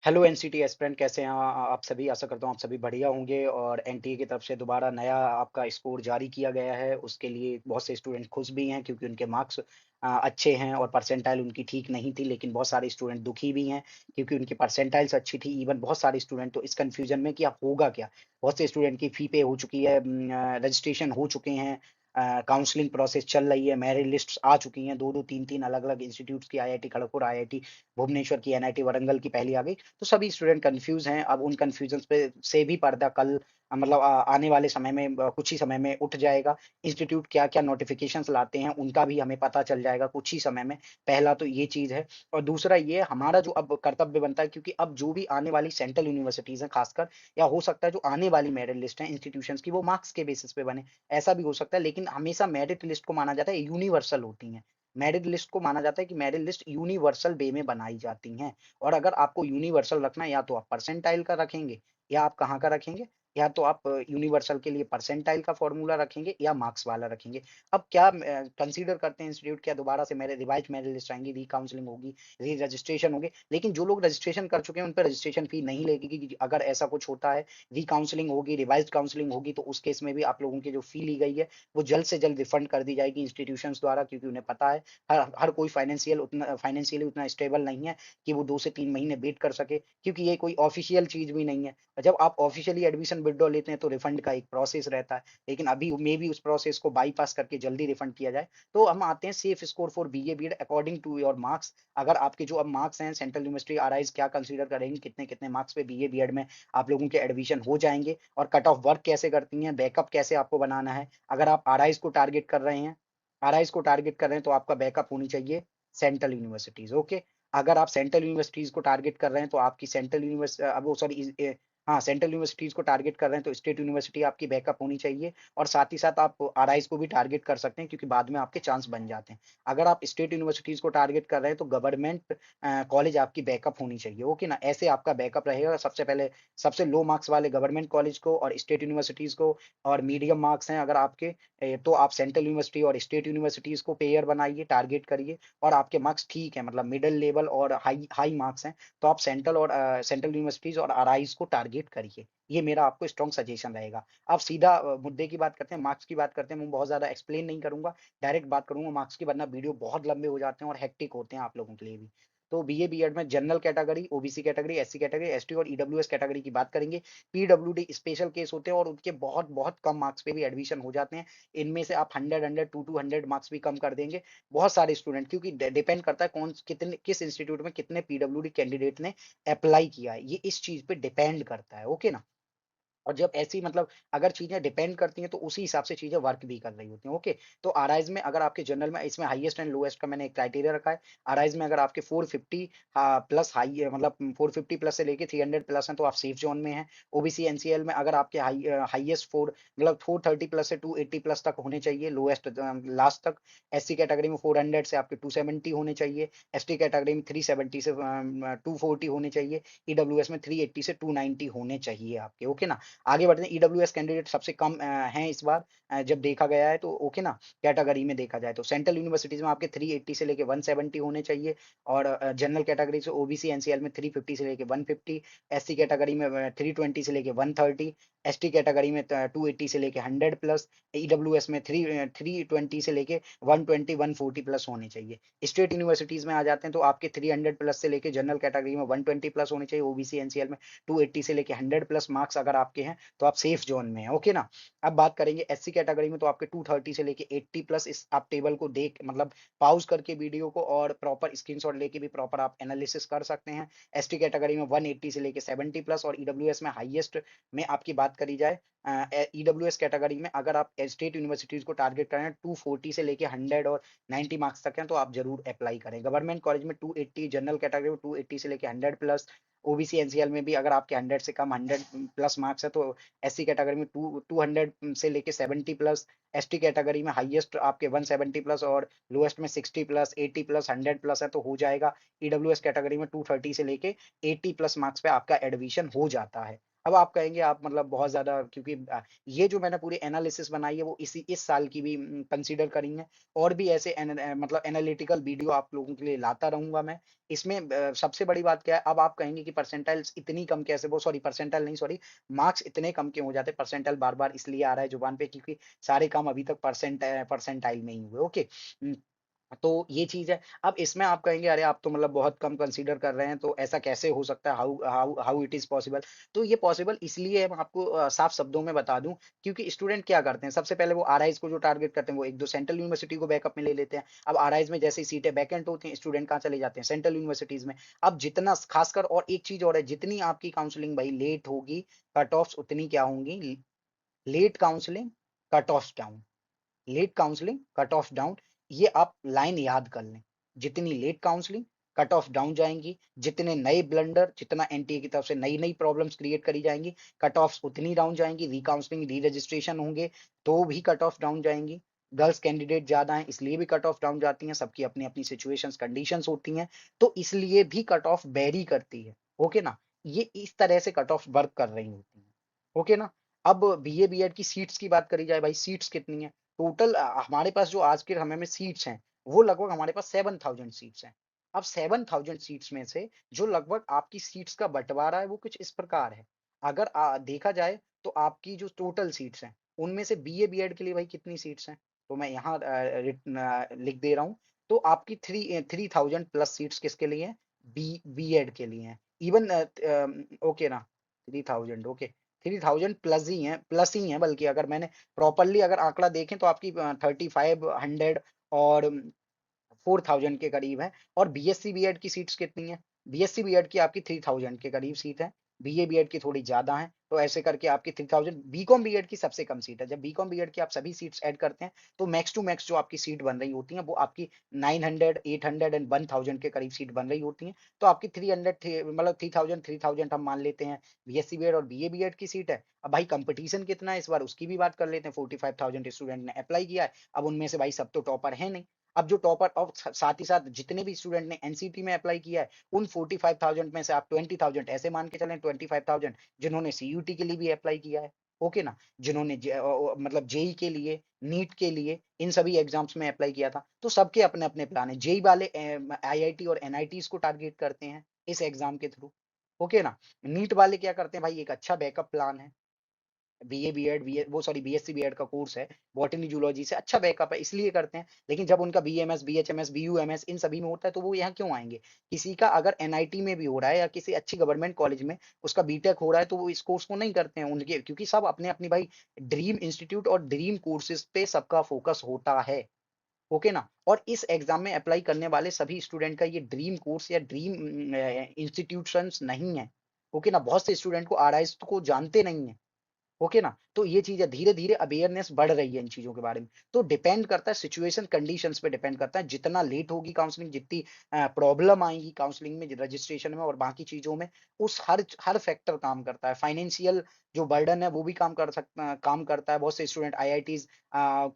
Hello NCT aspirant, कैसे हैं आप सभी? आशा करता हूँ आप सभी बढ़िया होंगे। और एनटीए की तरफ से दोबारा नया आपका स्कोर जारी किया गया है। उसके लिए बहुत से स्टूडेंट खुश भी हैं क्योंकि उनके मार्क्स अच्छे हैं और परसेंटाइल उनकी ठीक नहीं थी। लेकिन बहुत सारे स्टूडेंट दुखी भी हैं क्योंकि उनकी परसेंटाइल्स अच्छी थी। इवन बहुत सारे स्टूडेंट तो इस कन्फ्यूजन में कि अब होगा क्या। बहुत से स्टूडेंट की फ़ी पे हो चुकी है, रजिस्ट्रेशन हो चुके हैं, काउंसलिंग प्रोसेस चल रही है, मेरिट लिस्ट्स आ चुकी हैं। 2-2 3-3 अलग-अलग इंस्टीट्यूट्स की, आईआईटी खड़गपुर, आईआईटी भुवनेश्वर की, एनआईटी वारंगल की पहली आ गई। तो सभी स्टूडेंट कन्फ्यूज़ हैं। अब उन कन्फ्यूजन्स पे से भी पर्दा कल मतलब आने वाले समय में कुछ ही समय में उठ जाएगा। इंस्टीट्यूट क्या-क्या नोटिफ़िकेशंस लाते हैं, उनका भी हमें पता चल जाएगा कुछ ही समय में। पहला तो ये चीज़ है। और दूसरा ये हमारा जो अब कर्तव्य बनता है, क्योंकि अब जो भी आने वाली सेंट्रल यूनिवर्सिटीज़ हैं ख़ासकर, या हो सकता है जो आने वाली मेरिट लिस्ट है इंस्टीट्यूशंस की, वो मार्क्स के बेसिस पे बने, ऐसा भी हो सकता है। लेकिन हमेशा मेरिट लिस्ट को माना जाता है यूनिवर्सल होती हैं। मेरिट लिस्ट को माना जाता है कि मेरिट लिस्ट यूनिवर्सल वे में बनाई जाती हैं। और अगर आपको यूनिवर्सल रखना है, या तो आप परसेंटाइल का रखेंगे, या आप कहाँ का रखेंगे, या तो आप यूनिवर्सल के लिए परसेंटाइल का फ़ॉर्मूला रखेंगे या मार्क्स वाला रखेंगे। अब क्या कंसीडर करते हैं इंस्टीट्यूट, क्या दोबारा से मेरे रिवाइज़ मेरिट लिस्ट आएँगी, री-काउंसलिंग होगी, री-रजिस्ट्रेशन होंगे। लेकिन जो लोग रजिस्ट्रेशन कर चुके हैं, उन पे रजिस्ट्रेशन फ़ी नहीं लगेगी। कि अगर ऐसा कुछ होता है, री-काउंसलिंग होगी, रिवाइज़्ड काउंसलिंग होगी, तो उस केस में भी आप लोगों की जो फ़ी ली गई है, वो जल्द से जल्द रिफंड कर दी जाएगी इंस्टीट्यूशंस द्वारा, क्योंकि उन्हें पता है हर हर कोई फाइनेंशियली उतना स्टेबल नहीं है कि वो 2 से 3 महीने वेट कर सके, क्योंकि ये कोई ऑफ़िशियल चीज़ भी नहीं है। जब आप ऑफ़िशियली एडमिशन विथड्रॉ लेते हैं तो रिफंड का एक प्रोसेस रहता है, लेकिन अभी मेबी उस प्रोसेस को बाईपास करके जल्दी रिफंड किया जाए। तो हम आते हैं safe score for BA BEd according to your marks. अगर आपके जो अब मार्क्स हैं, सेंट्रल यूनिवर्सिटी आरआईज़ क्या कंसीडर करेंगी, कितने-कितने मार्क्स पे बीए बीएड में आप लोगों के एडमिशन हो जाएँगे, और कट ऑफ वर्क कैसे करती हैं, बैकअप कैसे आपको बनाना है। अगर आप आरआईज़ को टारगेट कर रहे हैं, तो आपका बैकअप होनी चाहिए सेंट्रल यूनिवर्सिटीज़, ओके? अगर आप सेंट्रल यूनिवर्सिटीज़ को टारगेट कर रहे हैं, तो आपकी वो सॉरी हाँ, सेंट्रल यूनिवर्सिटीज़ को टारगेट कर रहे हैं, तो स्टेट यूनिवर्सिटी आपकी बैकअप होनी चाहिए। और साथ ही साथ आप आरआईज़ को भी टारगेट कर सकते हैं, क्योंकि बाद में आपके चांस बन जाते हैं। अगर आप स्टेट यूनिवर्सिटीज़ को टारगेट कर रहे हैं, तो गवर्नमेंट कॉलेज आपकी बैकअप होनी चाहिए, ओके ना? ऐसे आपका बैकअप रहेगा। सबसे पहले सबसे लो मार्क्स वाले गवर्नमेंट कॉलेज को और स्टेट यूनिवर्सिटीज़ को, और मीडियम मार्क्स हैं अगर आपके, तो आप सेंट्रल यूनिवर्सिटी और स्टेट यूनिवर्सिटीज़ को पेयर बनाइए, टारगेट करिए। और आपके मार्क्स ठीक है, मतलब मिडल लेवल और हाई हाई मार्क्स हैं, तो आप सेंट्रल यूनिवर्सिटीज़ और आरआईज़ को टारगेट करिए। ये मेरा आपको स्ट्रॉन्ग सजेशन रहेगा। अब सीधा मुद्दे की बात करते हैं, मार्क्स की बात करते हैं। मैं बहुत ज़्यादा एक्सप्लेन नहीं करूँगा, डायरेक्ट बात करूँगा मार्क्स की, वरना वीडियो बहुत लंबे हो जाते हैं और हेक्टिक होते हैं आप लोगों के लिए भी। तो बीए बीएड में general category, OBC category, SC category, ST और ईडब्ल्यूएस कैटेगरी की बात करेंगे। पीडब्ल्यूडी स्पेशल केस होते हैं और उनके बहुत बहुत कम मार्क्स पे भी एडमिशन हो जाते हैं। इनमें से आप 100 200 मार्क्स भी कम कर देंगे। बहुत सारे स्टूडेंट, क्योंकि डिपेंड करता है किस इंस्टीट्यूट में कितने पीडब्ल्यूडी कैंडिडेट ने अप्लाई किया है, ये इस चीज पे डिपेंड करता है, ओके ना? और जब ऐसी मतलब अगर चीज़ें डिपेंड करती हैं, तो उसी हिसाब से चीज़ें वर्क भी कर रही होती हैं, ओके? तो आरआईज़ में अगर आपके जनरल में, इसमें हाईएस्ट एंड लोएस्ट का मैंने एक क्राइटेरिया रखा है। आरआईज़ में अगर आपके 450 प्लस मतलब 450 प्लस से लेके 300 प्लस हैं, तो आप सेफ ज़ोन में हैं। ओबीसी एनसीएल में अगर आपके हाईएस्ट 4 मतलब 430 प्लस से 280 प्लस तक होने चाहिए, लोएस्ट लास्ट तक। एससी कैटेगरी में 400 से आपके 270 होने चाहिए। एसटी कैटेगरी में 370 से 240 होने चाहिए। ईडब्ल्यूएस में 380 से 290 होने चाहिए आपके, ओके ना? आगे बढ़ते हैं। ईडब्ल्यूएस कैंडिडेट सबसे कम हैं इस बार, जब देखा गया है तो, ओके ना? कैटेगरी में देखा जाए तो सेंट्रल यूनिवर्सिटीज़ में आपके 380 से लेके 170 होने चाहिए। और जनरल कैटेगरी से ओबीसी एनसीएल में 350 से लेके 150, एससी कैटेगरी में 320 से लेके 130, एसटी कैटेगरी में 280 से लेके 100 प्लस, ईडब्ल्यूएस में 320 से लेके 120 140 प्लस होने चाहिए। स्टेट यूनिवर्सिटीज़ में आ जाते हैं, तो आपके 300 प्लस से लेके जनरल कैटेगरी में 120 प्लस होने चाहिए, ओबीसी एनसीएल में 280 से लेके 100 प्लस मार्क्स अगर आपके हैं, तो आप सेफ ज़ोन में हैं, ओके ना? अब बात करेंगे एससी कैटेगरी में, तो आपके 230 से लेके 80 प्लस, इस आप टेबल को देख मतलब पॉज़ करके वीडियो को और प्रॉपर स्क्रीनशॉट लेके भी प्रॉपर आप एनालिसिस कर सकते हैं। एसटी कैटेगरी में 180 से लेके 70 प्लस, और ईडब्ल्यूएस में हाईएस्ट में आपकी बात करी जाए, ईडब्ल्यूएस कैटेगरी में अगर आप स्टेट यूनिवर्सिटीज़ को टारगेट कर रहे हैं, 240 से लेके 100 और 90 मार्क्स तक हैं, तो आप ज़रूर अप्लाई करें। गवर्नमेंट कॉलेज में 280, जनरल कैटेगरी में 280 से लेके 100 प्लस, ओबीसी एनसीएल में भी अगर आपके 100 से कम 100 प्लस मार्क्स है, तो एससी कैटेगरी में 200 से लेके 70 प्लस, एसटी कैटेगरी में हाईएस्ट आपके 170 प्लस और लोएस्ट में 60 प्लस, 80 प्लस, 100 प्लस है, तो हो जाएगा। ईडब्ल्यूएस कैटेगरी में 230 से लेके 80 प्लस मार्क्स पे आपका एडमिशन हो जाता है। अब आप कहेंगे आप मतलब बहुत ज़्यादा क्योंकि ये जो मैंने पूरी एनालिसिस बनाई है वो इस साल की भी कंसीडर करी है और भी ऐसे मतलब एनालिटिकल वीडियो आप लोगों के लिए लाता रहूँगा मैं। इसमें सबसे बड़ी बात क्या है अब आप कहेंगे कि परसेंटाइल्स इतनी कम कैसे वो सॉरी परसेंटाइल नहीं सॉरी मार्क्स इतने कम क्यों हो जाते हैं? परसेंटाइल बार-बार इसलिए आ रहा है ज़ुबान पे क्योंकि सारे काम अभी तक परसेंटाइल में ही हुए, ओके। उम, तो ये चीज़ है। अब इसमें आप कहेंगे अरे आप तो मतलब बहुत कम कंसीडर कर रहे हैं, तो ऐसा कैसे हो सकता है? How how how it is possible? तो ये पॉसिबल इसलिए है मैं आपको साफ शब्दों में बता दूँ क्योंकि स्टूडेंट क्या करते हैं, सबसे पहले वो आरआईज़ को जो टारगेट करते हैं, वो 1-2 सेंट्रल यूनिवर्सिटी को बैकअप में ले लेते हैं। अब आरआईज़ में जैसे ही सीटें वैकेंट होती हैं, स्टूडेंट कहाँ चले जाते हैं? सेंट्रल यूनिवर्सिटीज़ में। अब जितना खासकर और एक चीज़ और है, जितनी आपकी काउंसलिंग भई लेट होगी, कट ऑफ्स उतनी क्या होंगी? Late counselling, cut offs down. Late counselling, cut off down, ये आप लाइन याद कर लें। जितनी late counselling, cut off down जाएँगी, जितने नए ब्लंडर, जितना एनटीए की तरफ से नई-नई प्रॉब्लम्स क्रिएट करी जाएँगी, कट ऑफ्स उतनी डाउन जाएँगी, री-काउंसलिंग, री-रजिस्ट्रेशन होंगे, तो भी कट ऑफ डाउन जाएँगी। गर्ल्स कैंडिडेट ज़्यादा हैं, इसलिए भी कट ऑफ डाउन जाती हैं, सबकी अपनी-अपनी सिचुएशंस, कंडीशंस होती हैं, तो इसलिए भी कट ऑफ वेरी करती है, ओके ना? ये इस तरह से कट ऑफ वर्क कर रही होती हैं, ओके ना? अब बीए, बीएड की सीट्स की बात करी जाए, भाई सीट्स कितनी हैं? टोटल हमारे पास जो आज के समय में सीट्स हैं, वो लगभग हमारे पास 7000 सीट्स हैं। अब 7000 सीट्स में से जो लगभग आपकी सीट्स का बँटवारा है, वो कुछ इस प्रकार है। अगर देखा जाए तो आपकी जो टोटल सीट्स हैं, उनमें से बीए, बीएड के लिए भाई कितनी सीट्स हैं? तो मैं यहाँ लिख दे रहा हूँ। तो आपकी 3000 प्लस सीट्स किसके लिए हैं? बीएड के लिए हैं। इवन ओके ना? 3000 ओके। 3000 प्लस ही हैं बल्कि अगर मैंने प्रॉपर्ली अगर आंकड़ा देखें तो आपकी 3500 और 4000 के करीब है और बीएससी बीएड की सीट्स कितनी है? बीएससी बीएड की आपकी 3000 के करीब सीट है। बीए बीएड की थोड़ी ज़्यादा है, तो ऐसे करके आपकी 3000 बीकॉम बीएड की सबसे कम सीट है। जब बीकॉम बीएड की आप सभी सीट्स ऐड करते हैं, तो मैक्स टू मैक्स जो आपकी सीट बन रही होती हैं, वो आपकी 900, 800 एंड 1000 के करीब सीट बन रही होती हैं। तो आपकी 300 थे मतलब 3000 हम मान लेते हैं, बीएससी बीएड और बीए बीएड की सीट है। अब भाई कॉम्पिटिशन कितना है इस बार उसकी भी बात कर लेते हैं। 45,000 स्टूडेंट ने अप्लाई किया है। अब उनमें से भाई सब तो टॉपर हैं नहीं। अब जो टॉपर और साथ ही साथ जितने भी स्टूडेंट ने एनसीटी में अप्लाई किया है, उन 45,000 में से आप 20,000 ऐसे मान के चलें 25,000 जिन्होंने सीयूटी के लिए भी अप्लाई किया है, ओके ना? जिन्होंने मतलब जेईई के लिए, नीट के लिए, इन सभी एग्ज़ाम्स में अप्लाई किया था। तो सबके अपने-अपने प्लान हैं। जेईई वाले आईआईटी और एनआईटीज़ को टारगेट करते हैं इस एग्ज़ाम के थ्रू, ओके ना? नीट वाले क्या करते हैं भाई एक अच्छा बैकअप प्लान है। बीए, बीएड, बीए वो सॉरी बीएससी बीएड का कोर्स है, बॉटनी जूलॉजी से अच्छा बैकअप है इसलिए करते हैं। लेकिन जब उनका बीएमएस, बीएचएमएस, बीयूएमएस इन सभी में होता है तो वो यहाँ क्यों आएँगे? किसी का अगर एनआईटी में भी हो रहा है या किसी अच्छी गवर्नमेंट कॉलेज में उसका बीटेक हो रहा है तो वो इस कोर्स को नहीं करते हैं उनके क्योंकि सब अपनी-अपनी भाई ड्रीम इंस्टीट्यूट और ड्रीम कोर्सेज़ पे सबका फोकस होता है। ओके ना? और इस एग्ज़ाम में अप्लाई करने वाले सभी स्टूडेंट का ये ड्रीम कोर्स या ड्रीम इंस्टीट्यूशंस नहीं है। ओके ना? बहुत से स्टूडेंट को आरआईएस को जानते नहीं हैं। ओके ना? तो ये चीज़ है, धीरे-धीरे अवेयरनेस बढ़ रही है इन चीज़ों के बारे में। तो डिपेंड करता है सिचुएशन कंडीशंस पे डिपेंड करता है, जितना लेट होगी काउंसलिंग, जितनी प्रॉब्लम आएँगी काउंसलिंग में, रजिस्ट्रेशन में और बाकी चीज़ों में, उस हर फैक्टर काम करता है। फाइनेंशियल जो बर्डन है, वो भी काम करता है। बहुत से स्टूडेंट आईआईटीज़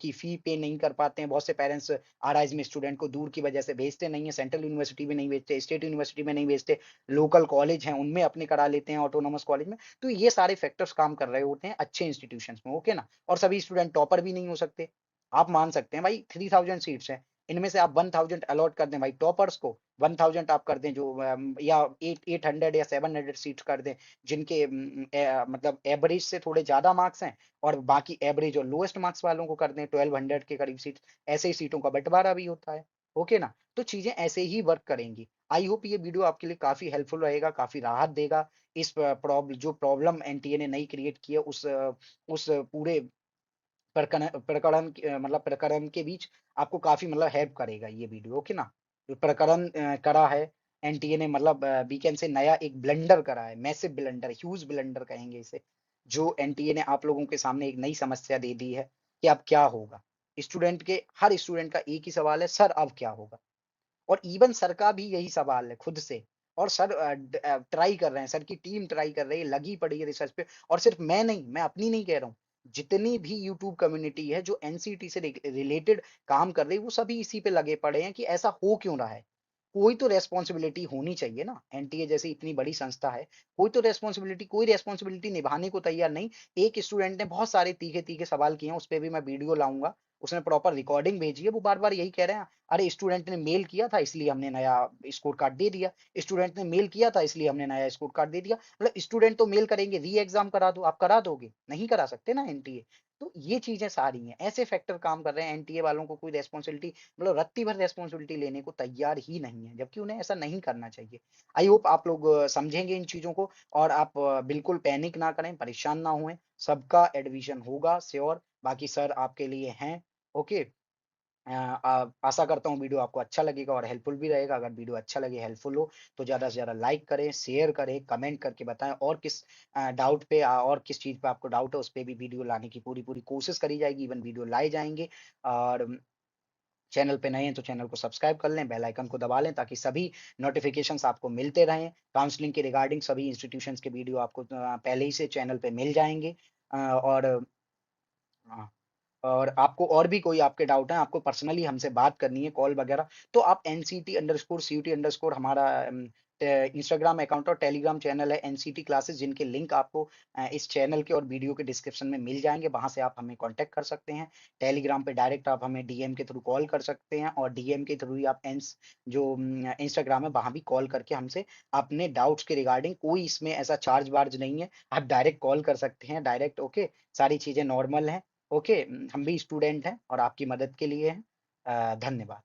की फी पे नहीं कर पाते हैं। बहुत से पेरेंट्स आरआईज़ में स्टूडेंट को दूर की वजह से भेजते नहीं हैं, सेंट्रल यूनिवर्सिटी में नहीं भेजते, स्टेट यूनिवर्सिटी में नहीं भेजते, लोकल कॉलेज हैं, उनमें अपने करा लेते हैं ऑटोनोमस कॉलेज में। तो ये सारे फैक्टर्स काम कर रहे होते हैं अच्छे इंस्टीट्यूशंस में, ओके ना? और सभी स्टूडेंट टॉपर भी नहीं हो सकते। आप मान सकते हैं भाई 3000 सीट्स हैं, इनमें से आप 1000 अलॉट कर दें भाई टॉपर्स को, 1000 आप कर दें जो या 800 या 700 सीट्स कर दें जिनके मतलब एवरेज से थोड़े ज़्यादा मार्क्स हैं और बाकी एवरेज और लोएस्ट मार्क्स वालों को कर दें 1200 के करीब सीट्स, ऐसे ही सीटों का बँटवारा भी होता है, ओके ना? तो चीज़ें ऐसे ही वर्क करेंगी। आई होप ये वीडियो आपके लिए काफ़ी हेल्पफुल रहेगा, काफ़ी राहत देगा। इस जो प्रॉब्लम एनटीए ने नई क्रिएट की है उस पूरे मतलब प्रकरण के बीच आपको काफ़ी मतलब हेल्प करेगा ये वीडियो, ओके ना? जो प्रकरण करा है एनटीए ने मतलब वी कैन से नया एक ब्लंडर करा है, मैसिव ब्लंडर, ह्यूज ब्लंडर कहेंगे इसे, जो एनटीए ने आप लोगों के सामने एक नई समस्या दे दी है कि अब क्या होगा? हर स्टूडेंट का एक ही सवाल है, सर अब क्या होगा? और इवन सर का भी यही सवाल है खुद से और सर ट्राई कर रहे हैं, सर की टीम ट्राई कर रही है, लगी पड़ी है रिसर्च पे और सिर्फ मैं नहीं, मैं अपनी नहीं कह रहा हूँ। जितनी भी यूट्यूब कम्युनिटी है जो एनसीटी से रिलेटेड काम कर रही है, वो सभी इसी पे लगे पड़े हैं कि ऐसा हो क्यों रहा है? कोई तो रिस्पॉन्सिबिलिटी होनी चाहिए ना, एनटीए जैसी इतनी बड़ी संस्था है, कोई रिस्पॉन्सिबिलिटी निभाने को तैयार नहीं। एक स्टूडेंट ने बहुत सारे तीखे-तीखे सवाल किए हैं, उसपे भी मैं वीडियो लाऊँगा, उसने प्रॉपर रिकॉर्डिंग भेजी है, वो बार-बार यही कह रहे हैं, "अरे! स्टूडेंट ने मेल किया था इसलिए हमने नया स्कोर कार्ड दे दिया, स्टूडेंट ने मेल किया था इसलिए हमने नया स्कोर कार्ड दे दिया।" मतलब स्टूडेंट तो मेल करेंगे, री-एग्ज़ाम करा दो, आप करा दोगे? नहीं करा सकते ना एनटीए। तो ये चीज़ें सारी हैं, ऐसे फैक्टर काम कर रहे हैं, एनटीए वालों को कोई रिस्पॉन्सिबिलिटी मतलब रत्ती भर रिस्पॉन्सिबिलिटी लेने को तैयार ही नहीं है, जबकि उन्हें ऐसा नहीं करना चाहिए। आई होप आप लोग समझेंगे इन चीज़ों को और आप बिल्कुल पैनिक ना करें, परेशान ना होएँ, सबका एडमिशन होगा श्योर, बाकी सर आपके लिए हैं, ओके? आशा करता हूँ वीडियो आपको अच्छा लगेगा और हेल्पफुल भी रहेगा। अगर वीडियो अच्छा लगे, हेल्पफुल हो, तो ज़्यादा से ज़्यादा लाइक करें, शेयर करें, कमेंट करके बताएँ और किस डाउट पे और किस चीज़ पे आपको डाउट है, उस पे भी वीडियो लाने की पूरी-पूरी कोशिश करी जाएगी, इवन वीडियो लाए जाएँगे और चैनल पे नए हैं तो चैनल को सब्सक्राइब कर लें, बेल आइकन को दबा लें ताकि सभी नोटिफ़िकेशंस आपको मिलते रहें। काउंसलिंग के रिगार्डिंग सभी इंस्टीट्यूशंस के वीडियो आपको पहले ही से चैनल पे मिल जाएँगे और हाँ, और आपको और भी कोई आपके डाउट हैं, आपको पर्सनली हमसे बात करनी है कॉल वगैरह, तो आप NCT_CUT_ हमारा इंस्टाग्राम अकाउंट और टेलीग्राम चैनल है एनसीटी क्लासेस जिनके लिंक आपको इस चैनल के और वीडियो के डिस्क्रिप्शन में मिल जाएँगे, वहाँ से आप हमें कॉन्टैक्ट कर सकते हैं। टेलीग्राम पे डायरेक्ट आप हमें डीएम के थ्रू कॉल कर सकते हैं और डीएम के थ्रू ही आप इंस्टाग्राम है वहाँ भी कॉल करके हमसे अपने डाउट्स के रिगार्डिंग कोई इसमें ऐसा चार्ज-वार्ज नहीं है, आप डायरेक्ट कॉल कर सकते हैं, डायरेक्ट ओके, सारी चीज़ें नॉर्मल हैं। ओके हम भी स्टूडेंट हैं और आपकी मदद के लिए हैं। धन्यवाद।